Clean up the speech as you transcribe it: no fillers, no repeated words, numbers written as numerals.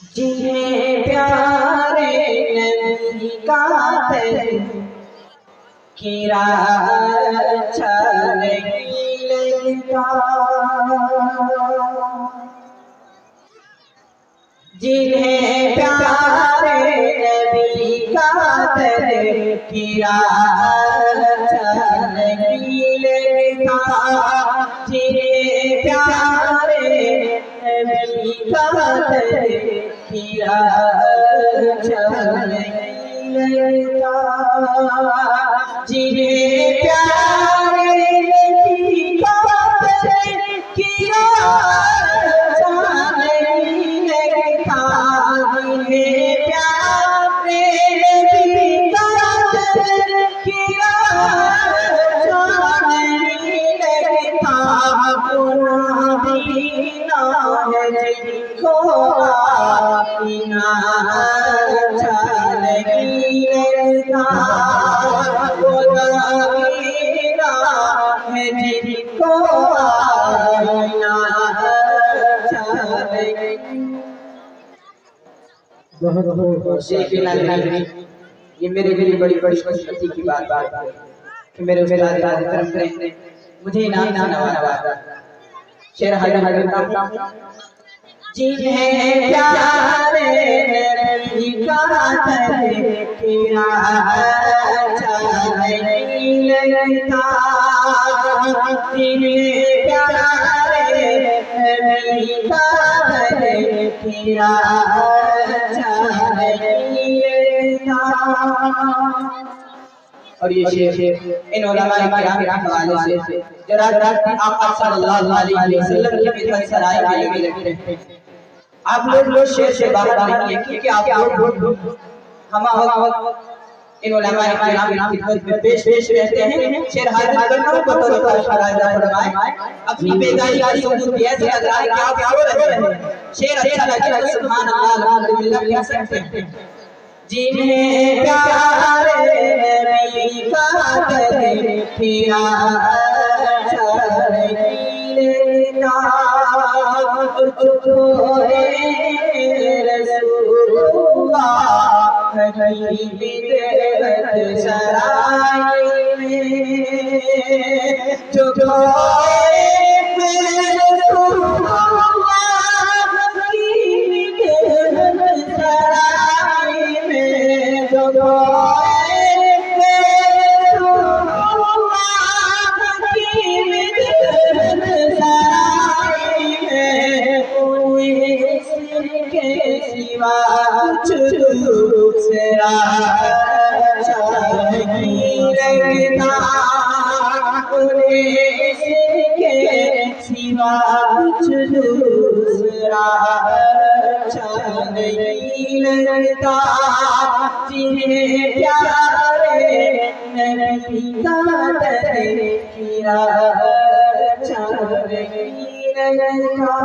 جنہیں پیارے نبی کا در کی راہ اچھا نہیں لگتا، جنہیں پیارے نبی کا در کی راہ اچھا نہیں لگتا، جنہیں پیارے نبی کا در کی راہ اچھا نہیں لگتا، جنہیں پیارے نبی کا در کی راہ اچھا نہیں لگتا، جنہیں پیارے نبی کا در کی راہ اچھا نہیں لگتا، مدینہ ہے جن کو آئینہ اچھا نہیں لگتا، مدینہ ہے جن کو آئینہ اچھا نہیں لگتا۔ شیخ العالمین، یہ میرے لیے بڑی خوشی کی بات ہے کہ میرے استاد کرم نے مجھے انعام سے نوازا۔ شعر حاضر کرتا ہوں۔ جنہیں پیارے نبی کا در کی راہ اچھا نہیں لگتا، جنہیں پیارے نبی کا در کی راہ اچھا نہیں لگتا۔ اور یہ شعر ان علماء کرام کے حوالے سے جو رات آقا صلی اللہ علیہ وسلم کی مدحت سرائے کے لیے لکھتے ہیں۔ آپ لوگ شعر سے باہر نہیں ہیں کیونکہ آپ لوگ ہم وقت ان علماء کرام کی خدمت میں پیش رہتے ہیں۔ شعر حاضر کرنا ہوں بطور فرائض فرمائے، اپنی بیداری کا ثبوت دیا سے لگ رہا ہے کہ آپ ہو رہے ہیں۔ شعر اچھا لگے تو سبحان اللہ الحمدللہ کہہ سکتے ہیں۔ جنہیں پیارے نبی کا در کی راہ اچھا نہیں لگتا، رسول اللہ کی بدعت سرائے میں جو کوئے رسول اللہ کی بدعت سرائے میں جو کوئے رسول اللہ کی بدعت سرائے میں اس کے سوا کچھ دوسرا اچھا نہیں لگتا، اس کے سوا کچھ دوسرا اچھا نہیں لگتا، جنہیں پیارے نبی کا در کی راہ اچھا نہیں لگتا۔